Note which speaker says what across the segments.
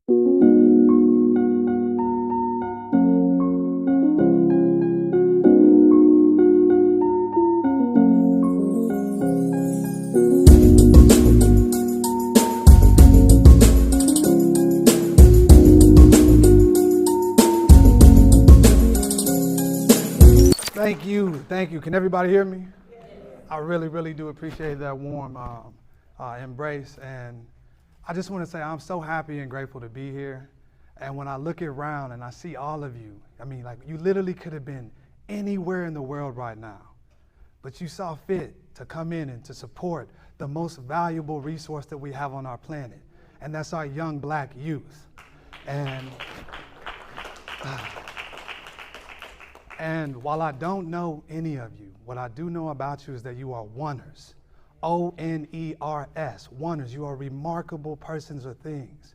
Speaker 1: Thank you. Can everybody hear me? I really do appreciate that warm embrace. And I just want to say I'm so happy and grateful to be here. And when I look around and I see all of you, I mean, like, you literally could have been anywhere in the world right now, but you saw fit to come in and to support the most valuable resource that we have on our planet, and that's our young black youth. And while I don't know any of you, what I do know about you is that you are oneers. O-N-E-R-S, oneers. You are remarkable persons or things.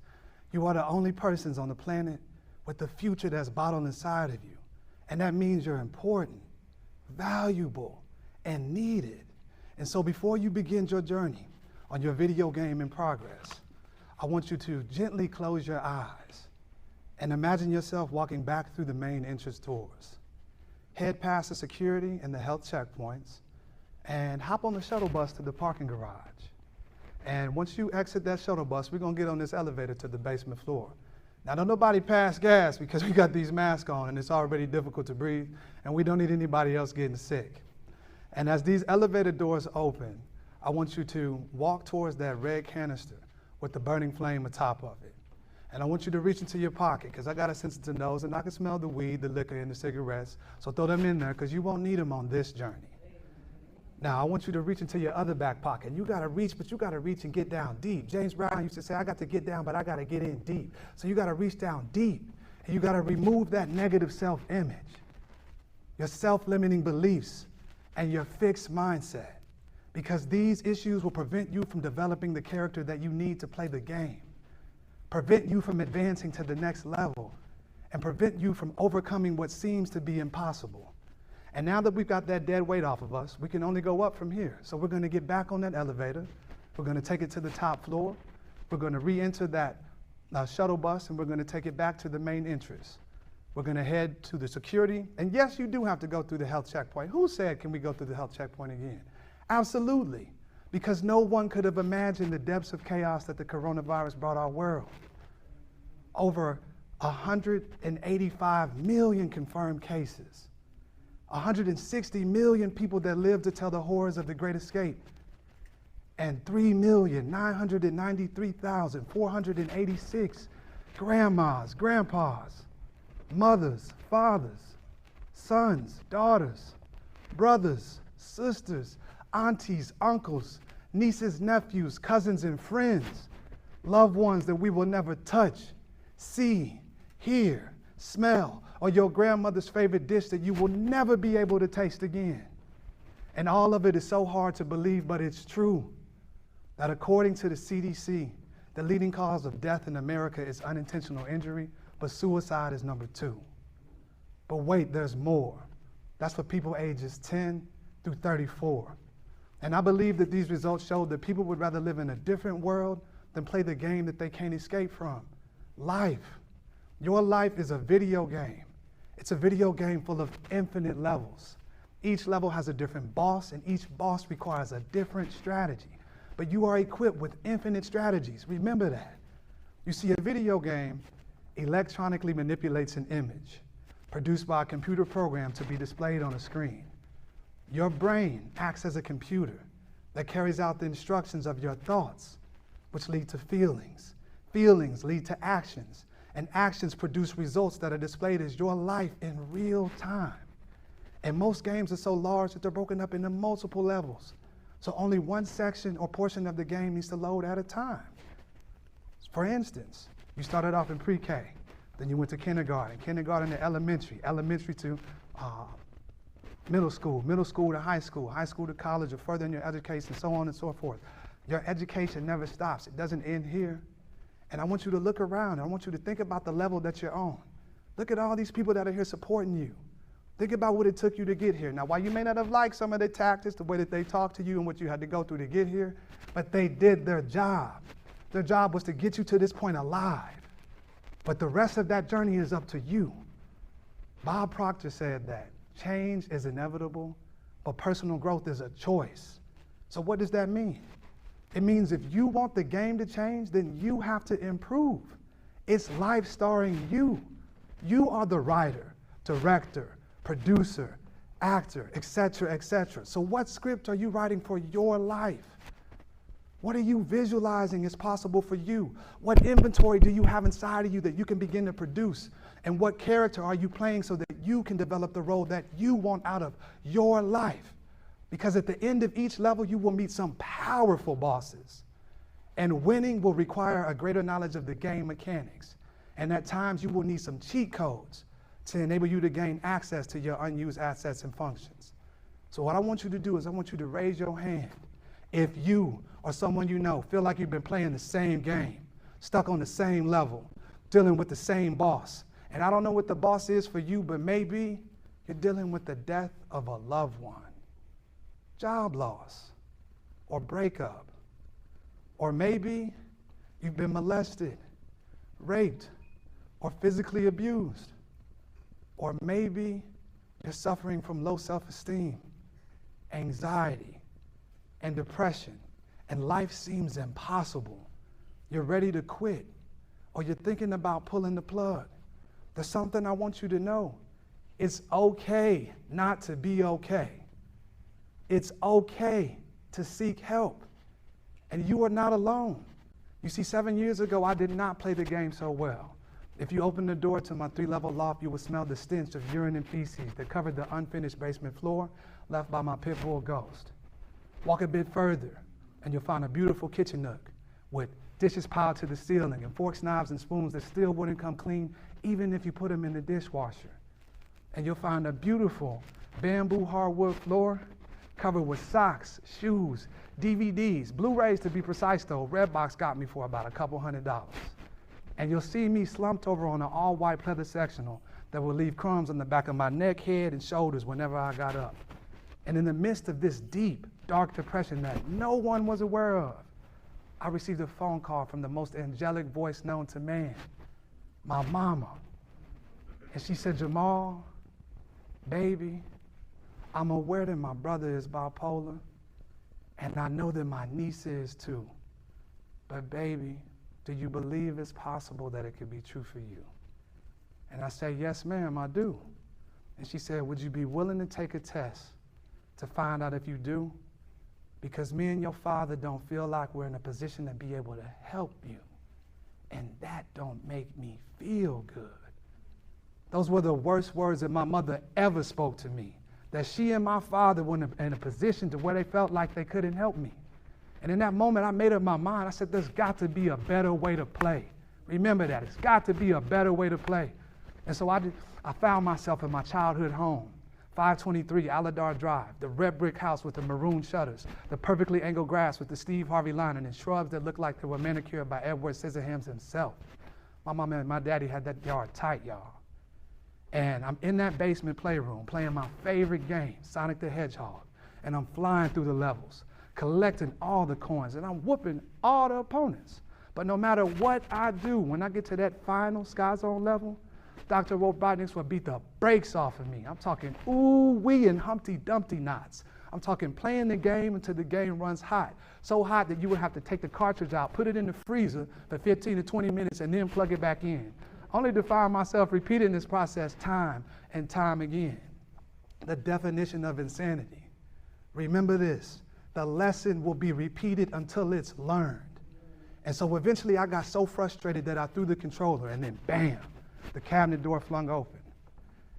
Speaker 1: You are the only persons on the planet with the future that's bottled inside of you. And that means you're important, valuable, and needed. And so before you begin your journey on your video game in progress, I want you to gently close your eyes and imagine yourself walking back through the main entrance doors. Head past the security and the health checkpoints and hop on the shuttle bus to the parking garage. And once you exit that shuttle bus, we're gonna get on this elevator to the basement floor. Now, don't nobody pass gas because we got these masks on and it's already difficult to breathe and we don't need anybody else getting sick. And as these elevator doors open, I want you to walk towards that red canister with the burning flame atop of it. And I want you to reach into your pocket, because I got a sensitive nose and I can smell the weed, the liquor, and the cigarettes. So throw them in there, because you won't need them on this journey. Now, I want you to reach into your other back pocket. You got to reach, but you got to reach and get down deep. James Brown used to say, I got to get down, but I got to get in deep. So you got to reach down deep, and you got to remove that negative self-image, your self-limiting beliefs, and your fixed mindset, because these issues will prevent you from developing the character that you need to play the game, prevent you from advancing to the next level, and prevent you from overcoming what seems to be impossible. And now that we've got that dead weight off of us, we can only go up from here. So we're going to get back on that elevator. We're going to take it to the top floor. We're going to re-enter that shuttle bus, and we're going to take it back to the main entrance. We're going to head to the security. And yes, you do have to go through the health checkpoint. Who said, can we go through the health checkpoint again? Absolutely. Because no one could have imagined the depths of chaos that the coronavirus brought our world. Over 185 million confirmed cases, 160 million people that live to tell the horrors of the Great Escape, and 3,993,486 grandmas, grandpas, mothers, fathers, sons, daughters, brothers, sisters, aunties, uncles, nieces, nephews, cousins, and friends, loved ones that we will never touch, see, hear, smell, or your grandmother's favorite dish that you will never be able to taste again. And all of it is so hard to believe, but it's true that according to the CDC, the leading cause of death in America is unintentional injury, but suicide is number 2. But wait, there's more. That's for people ages 10 through 34. And I believe that these results show that people would rather live in a different world than play the game that they can't escape from. Life. Your life is a video game. It's a video game full of infinite levels. Each level has a different boss, and each boss requires a different strategy. But you are equipped with infinite strategies. Remember that. You see, a video game electronically manipulates an image produced by a computer program to be displayed on a screen. Your brain acts as a computer that carries out the instructions of your thoughts, which lead to feelings. Feelings lead to actions, and actions produce results that are displayed as your life in real time. And most games are so large that they're broken up into multiple levels. So only one section or portion of the game needs to load at a time. For instance, you started off in pre-K, then you went to kindergarten to elementary to middle school to high school to college, or further in your education, so on and so forth. Your education never stops. It doesn't end here. And I want you to look around. I want you to think about the level that you're on. Look at all these people that are here supporting you. Think about what it took you to get here. Now, while you may not have liked some of their tactics, the way that they talked to you and what you had to go through to get here, but they did their job. Their job was to get you to this point alive. But the rest of that journey is up to you. Bob Proctor said that change is inevitable, but personal growth is a choice. So what does that mean? It means if you want the game to change, then you have to improve. It's life starring you. You are the writer, director, producer, actor, etc., etc. So what script are you writing for your life? What are you visualizing is possible for you? What inventory do you have inside of you that you can begin to produce? And what character are you playing so that you can develop the role that you want out of your life? Because at the end of each level, you will meet some powerful bosses. And winning will require a greater knowledge of the game mechanics. And at times, you will need some cheat codes to enable you to gain access to your unused assets and functions. So what I want you to do is I want you to raise your hand if you or someone you know feel like you've been playing the same game, stuck on the same level, dealing with the same boss. And I don't know what the boss is for you, but maybe you're dealing with the death of a loved one, job loss, or breakup. Or maybe you've been molested, raped, or physically abused. Or maybe you're suffering from low self-esteem, anxiety, and depression, and life seems impossible. You're ready to quit, or you're thinking about pulling the plug. There's something I want you to know. It's okay not to be okay. It's okay to seek help. And you are not alone. You see, 7 years ago, I did not play the game so well. If you open the door to my 3-level loft, you will smell the stench of urine and feces that covered the unfinished basement floor left by my pit bull Ghost. Walk a bit further, and you'll find a beautiful kitchen nook with dishes piled to the ceiling and forks, knives, and spoons that still wouldn't come clean even if you put them in the dishwasher. And you'll find a beautiful bamboo hardwood floor covered with socks, shoes, DVDs, Blu-rays to be precise though. Redbox got me for about a couple $100. And you'll see me slumped over on an all-white pleather sectional that will leave crumbs on the back of my neck, head, and shoulders whenever I got up. And in the midst of this deep, dark depression that no one was aware of, I received a phone call from the most angelic voice known to man, my mama. And she said, "Jamaal, baby, I'm aware that my brother is bipolar, and I know that my niece is too. But baby, do you believe it's possible that it could be true for you?" And I said, "Yes, ma'am, I do." And she said, "Would you be willing to take a test to find out if you do? Because me and your father don't feel like we're in a position to be able to help you. And that don't make me feel good." Those were the worst words that my mother ever spoke to me, that she and my father were in a position to where they felt like they couldn't help me. And in that moment, I made up my mind. I said, there's got to be a better way to play. Remember that. It's got to be a better way to play. And so I found myself in my childhood home, 523 Aladar Drive, the red brick house with the maroon shutters, the perfectly angled grass with the Steve Harvey lining, and shrubs that looked like they were manicured by Edward Scissorhands himself. My mom and my daddy had that yard tight, y'all. And I'm in that basement playroom playing my favorite game, Sonic the Hedgehog. And I'm flying through the levels, collecting all the coins, and I'm whooping all the opponents. But no matter what I do, when I get to that final Sky Zone level, Dr. Robotniks will beat the brakes off of me. I'm talking ooh-wee and Humpty Dumpty knots. I'm talking playing the game until the game runs hot. So hot that you would have to take the cartridge out, put it in the freezer for 15 to 20 minutes, and then plug it back in. Only to find myself repeating this process time and time again. The definition of insanity. Remember this, the lesson will be repeated until it's learned. And so eventually I got so frustrated that I threw the controller, and then bam, the cabinet door flung open.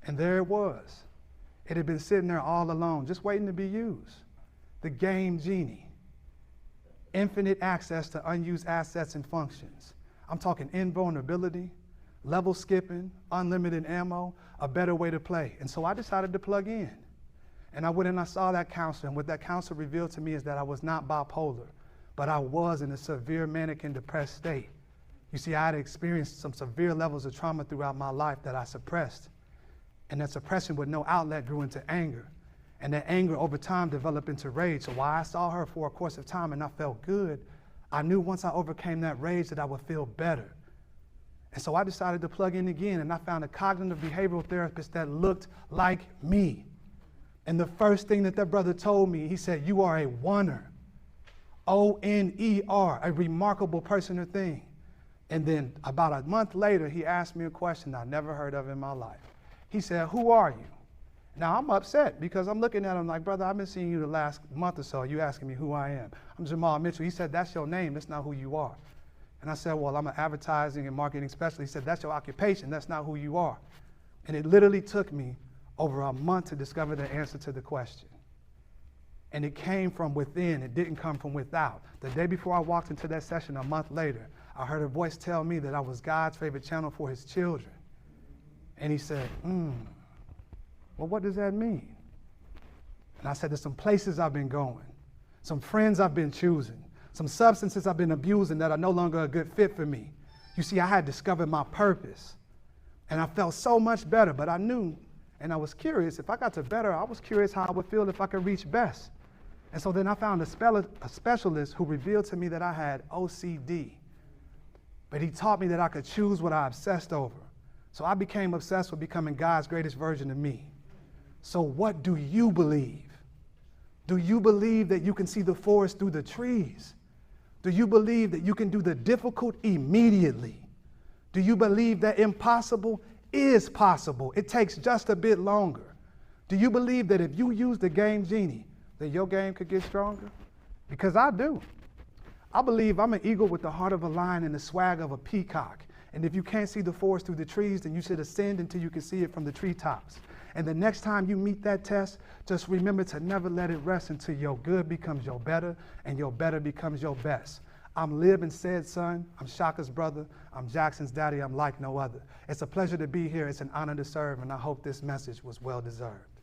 Speaker 1: And there it was. It had been sitting there all alone, just waiting to be used. The game genie. Infinite access to unused assets and functions. I'm talking invulnerability, level skipping, unlimited ammo, a better way to play. And so I decided to plug in. And I went and I saw that counselor, and what that counselor revealed to me is that I was not bipolar, but I was in a severe manic and depressed state. You see, I had experienced some severe levels of trauma throughout my life that I suppressed. And that suppression with no outlet grew into anger. And that anger over time developed into rage. So while I saw her for a course of time and I felt good, I knew once I overcame that rage that I would feel better. And so I decided to plug in again, and I found a cognitive behavioral therapist that looked like me. And the first thing that brother told me, he said, you are a oner. O-N-E-R, a remarkable person or thing. And then about a month later, he asked me a question I never heard of in my life. He said, who are you? Now, I'm upset because I'm looking at him like, brother, I've been seeing you the last month or so. You asking me who I am. I'm Jamaal Mitchell. He said, that's your name. That's not who you are. And I said, well, I'm an advertising and marketing specialist. He said, that's your occupation. That's not who you are. And it literally took me over a month to discover the answer to the question. And it came from within. It didn't come from without. The day before I walked into that session, a month later, I heard a voice tell me that I was God's favorite channel for his children. And he said, well, what does that mean? And I said, there's some places I've been going, some friends I've been choosing, some substances I've been abusing that are no longer a good fit for me. You see, I had discovered my purpose, and I felt so much better, but I knew, and I was curious, if I got to better, I was curious how I would feel if I could reach best. And so then I found a specialist who revealed to me that I had OCD, but he taught me that I could choose what I obsessed over. So I became obsessed with becoming God's greatest version of me. So what do you believe? Do you believe that you can see the forest through the trees? Do you believe that you can do the difficult immediately? Do you believe that impossible is possible? It takes just a bit longer. Do you believe that if you use the game genie, that your game could get stronger? Because I do. I believe I'm an eagle with the heart of a lion and the swag of a peacock. And if you can't see the forest through the trees, then you should ascend until you can see it from the treetops. And the next time you meet that test, just remember to never let it rest until your good becomes your better and your better becomes your best. I'm Lib and Said's son. I'm Shaka's brother. I'm Jackson's daddy. I'm like no other. It's a pleasure to be here. It's an honor to serve, and I hope this message was well deserved.